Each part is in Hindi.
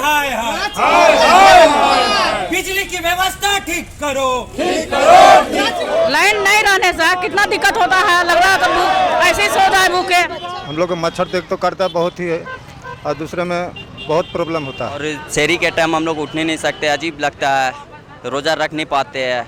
हाय हाय, बिजली की व्यवस्था ठीक करो, लाइन नहीं रहने से कितना दिक्कत होता है, लग रहा है ऐसे ही सो जाए भूखे। हम लोग को मच्छर तो एक तो करता बहुत ही है और दूसरे में बहुत प्रॉब्लम होता है। और शहरी के टाइम हम लोग उठ नहीं सकते, अजीब लगता है, रोज़ा रख नहीं पाते हैं,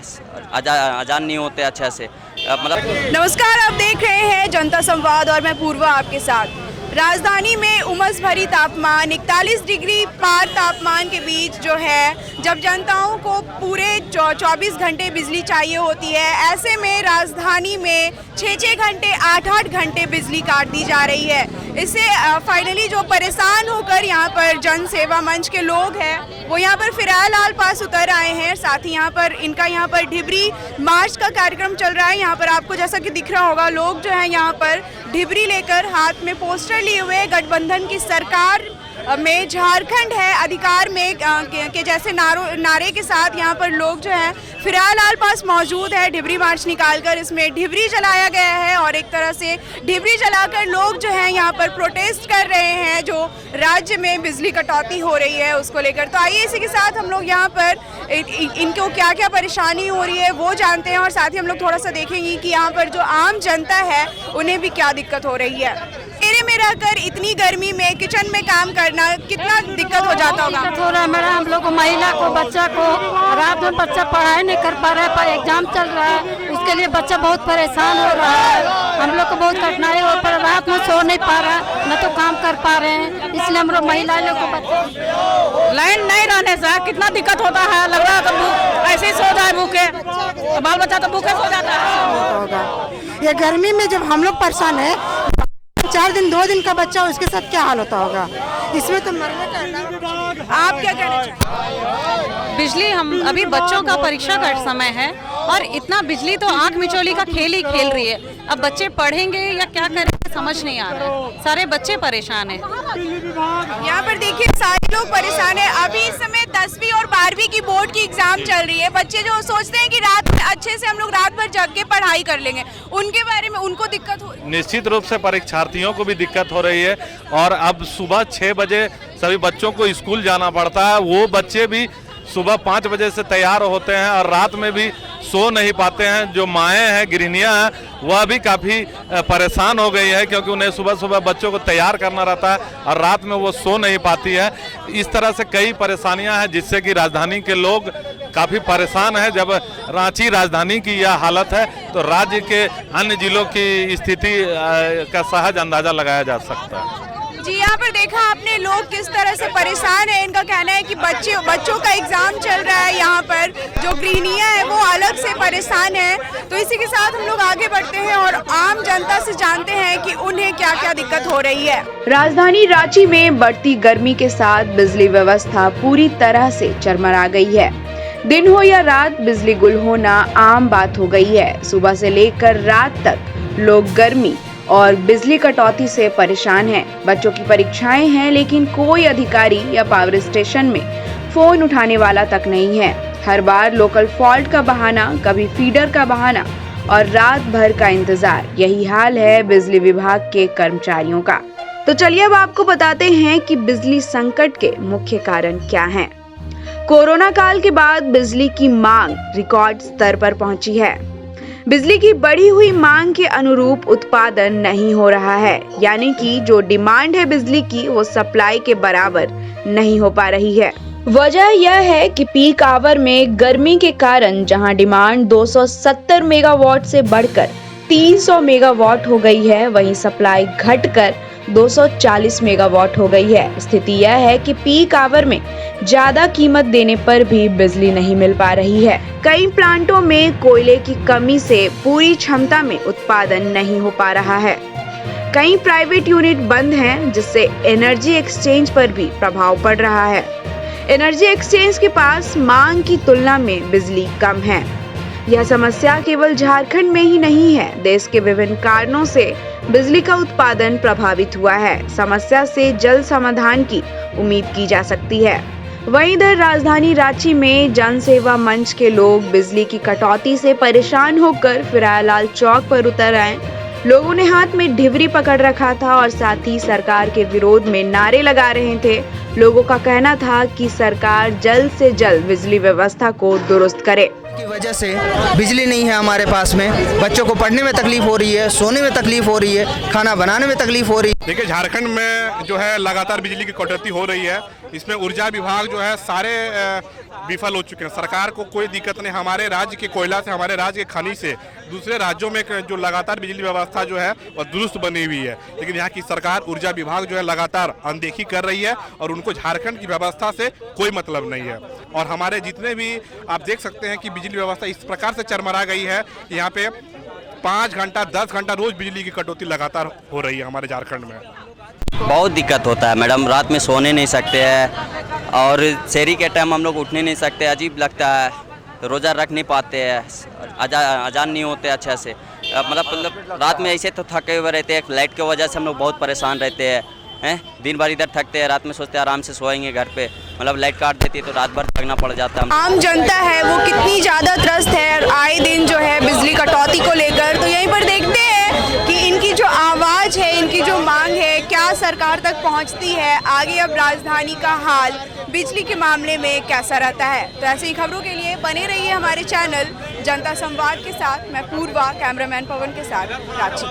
अजान नहीं होते अच्छे से, मतलब। नमस्कार, आप देख रहे हैं जनता संवाद और मैं पूर्वा आपके साथ। राजधानी में उमस भरी तापमान 41 डिग्री पार तापमान के बीच जो है, जब जनताओं को पूरे 24 घंटे बिजली चाहिए होती है, ऐसे में राजधानी में 6-6 घंटे 8-8 घंटे बिजली काट दी जा रही है। इससे फाइनली जो परेशान होकर यहाँ पर जन सेवा मंच के लोग हैं वो यहाँ पर फिलहाल पास उतर आए हैं। साथ ही यहाँ पर ढिबरी मार्च का कार्यक्रम चल रहा है। यहाँ पर आपको जैसा कि दिख रहा होगा, लोग जो है यहाँ पर ढिबरी लेकर हाथ में पोस्टर लिए हुए गठबंधन की सरकार में झारखंड है अधिकार में के जैसे नारे के साथ यहाँ पर लोग जो है फिलहाल पास मौजूद है। ढिबरी मार्च निकालकर इसमें ढिबरी जलाया गया है और एक तरह से ढिबरी जलाकर लोग जो है यहाँ पर प्रोटेस्ट कर रहे हैं जो राज्य में बिजली कटौती हो रही है उसको लेकर। तो आइए इसी के साथ हम लोग यहाँ पर इनको क्या क्या परेशानी हो रही है वो जानते हैं और साथ ही हम लोग थोड़ा सा देखेंगे कि यहाँ पर जो आम जनता है उन्हें भी क्या दिक्कत हो रही है। एरिया में रहकर इतनी गर्मी में किचन में काम करना कितना दिक्कत हो जाता होगा? दिक्कत हो रहा है मैडम, हम लोग को, महिला को, बच्चा को, रात में बच्चा पढ़ाई नहीं कर पा रहा है, पर एग्जाम चल रहा है, उसके लिए बच्चा बहुत परेशान हो रहा है। हम लोग को बहुत कठिनाई हो पर रात में सो नहीं पा रहा, न तो काम कर पा रहे हैं, इसलिए हम लोग महिला लोग को बच्चा लाइन नहीं रहने से कितना दिक्कत होता है, लग रहा है ऐसे ही सो जाए भूखे, बाल बच्चा तो भूखे सो जाता है। ये गर्मी में जब हम लोग परेशान है, 4 दिन 2 दिन का बच्चा उसके साथ क्या हाल होता होगा, इसमें तो मरने का। आप क्या कहना चाहते? बिजली, हम अभी बच्चों का परीक्षा का समय है और इतना बिजली तो आंख मिचौली का खेल ही खेल रही है। अब बच्चे पढ़ेंगे या क्या करेंगे समझ नहीं आ रहा है, सारे बच्चे परेशान हैं। यहाँ पर देखिए सारे लोग परेशान हैं। अभी इस समय 10वीं और 12वीं की बोर्ड की एग्जाम चल रही है। बच्चे जो सोचते हैं कि रात में अच्छे से हम लोग रात भर जग के पढ़ाई कर लेंगे, उनके बारे में उनको दिक्कत हो। निश्चित रूप से परीक्षार्थियों को भी दिक्कत हो रही है और अब सुबह 6 बजे सभी बच्चों को स्कूल जाना पड़ता है। वो बच्चे भी सुबह 5 बजे से तैयार होते हैं और रात में भी सो नहीं पाते हैं। जो माएँ हैं, गृहिणियाँ हैं, वह भी काफ़ी परेशान हो गई है क्योंकि उन्हें सुबह सुबह बच्चों को तैयार करना रहता है और रात में वो सो नहीं पाती है। इस तरह से कई परेशानियां हैं जिससे कि राजधानी के लोग काफ़ी परेशान हैं। जब रांची राजधानी की यह हालत है तो राज्य के अन्य जिलों की स्थिति का सहज अंदाज़ा लगाया जा सकता है। जी, यहाँ पर देखा आपने लोग किस तरह से परेशान है। इनका कहना है कि बच्चों का एग्जाम चल रहा है, यहाँ पर जो गृहिणियाँ हैं वो अलग से परेशान है। तो इसी के साथ हम लोग आगे बढ़ते हैं और आम जनता से जानते हैं कि उन्हें क्या क्या दिक्कत हो रही है। राजधानी रांची में बढ़ती गर्मी के साथ बिजली व्यवस्था पूरी तरह से चरमरा गई है। दिन हो या रात बिजली गुल होना आम बात हो गई है। सुबह से लेकर रात तक लोग गर्मी और बिजली कटौती से परेशान हैं। बच्चों की परीक्षाएं हैं लेकिन कोई अधिकारी या पावर स्टेशन में फोन उठाने वाला तक नहीं है। हर बार लोकल फॉल्ट का बहाना, कभी फीडर का बहाना और रात भर का इंतजार, यही हाल है बिजली विभाग के कर्मचारियों का। तो चलिए अब आपको बताते हैं कि बिजली संकट के मुख्य कारण क्या हैं। कोरोना काल के बाद बिजली की मांग रिकॉर्ड स्तर पर पहुंची है। बिजली की बढ़ी हुई मांग के अनुरूप उत्पादन नहीं हो रहा है, यानी कि जो डिमांड है बिजली की वो सप्लाई के बराबर नहीं हो पा रही है। वजह यह है कि पीक आवर में गर्मी के कारण जहां डिमांड 270 मेगावाट से बढ़कर 300 मेगावाट हो गई है, वहीं सप्लाई घटकर 240 मेगावाट हो गई है। स्थिति यह है कि पीक आवर में ज्यादा कीमत देने पर भी बिजली नहीं मिल पा रही है। कई प्लांटों में कोयले की कमी से पूरी क्षमता में उत्पादन नहीं हो पा रहा है। कई प्राइवेट यूनिट बंद हैं, जिससे एनर्जी एक्सचेंज पर भी प्रभाव पड़ रहा है। एनर्जी एक्सचेंज के पास मांग की तुलना में बिजली कम है। यह समस्या केवल झारखंड में ही नहीं है, देश के विभिन्न कारणों से बिजली का उत्पादन प्रभावित हुआ है। समस्या से जल्द समाधान की उम्मीद की जा सकती है। वहीं इधर राजधानी रांची में जन सेवा मंच के लोग बिजली की कटौती से परेशान होकर फिरालाल चौक पर उतर आए। लोगों ने हाथ में ढिवरी पकड़ रखा था और साथ ही सरकार के विरोध में नारे लगा रहे थे। लोगों का कहना था कि सरकार जल्द से जल्द बिजली व्यवस्था को दुरुस्त करे। की वजह से बिजली नहीं है हमारे पास में, बच्चों को पढ़ने में तकलीफ हो रही है, सोने में तकलीफ हो रही है, खाना बनाने में तकलीफ हो रही है। देखिए, झारखंड में जो है लगातार बिजली की कटौती हो रही है। इसमें ऊर्जा विभाग जो है सारे विफल हो चुके हैं। सरकार को कोई दिक्कत नहीं, हमारे राज्य के कोयला से, हमारे राज्य के खनिज से दूसरे राज्यों में जो लगातार बिजली व्यवस्था जो है वह दुरुस्त बनी हुई है, लेकिन यहाँ की सरकार ऊर्जा विभाग जो है लगातार अनदेखी कर रही है और उनको झारखंड की व्यवस्था से कोई मतलब नहीं है। और हमारे जितने भी आप देख सकते हैं कि बिजली व्यवस्था इस प्रकार से चरमरा गई है कि यहाँ पे 5 घंटा 10 घंटा रोज बिजली की कटौती लगातार हो रही है हमारे झारखंड में। बहुत दिक्कत होता है मैडम, रात में सोने नहीं सकते हैं और शहरी के टाइम हम लोग उठने नहीं सकते, अजीब लगता है, रोज़ा रख नहीं पाते हैं, अजान नहीं होते अच्छे से, मतलब रात में ऐसे तो थके हुए रहते हैं। लाइट की वजह से हम लोग बहुत परेशान रहते हैं। दिन भर इधर थकते हैं, रात में सोचते हैं आराम से सोएंगे घर पे, मतलब लाइट काट देती है तो रात भर थकना पड़ जाता है। आम जनता है वो कितनी ज़्यादा त्रस्त है आए दिन जो है बिजली कटौती को लेकर। तो यहीं पर देखते हैं कि इनकी जो आवाज़ है, इनकी जो मांग है, क्या सरकार तक पहुंचती है। आगे अब राजधानी का हाल बिजली के मामले में कैसा रहता है। तो ऐसी खबरों के लिए बने रहिए हमारे चैनल जनता संवाद के साथ। मैं पूर्वा, कैमरामैन पवन के साथ रांची।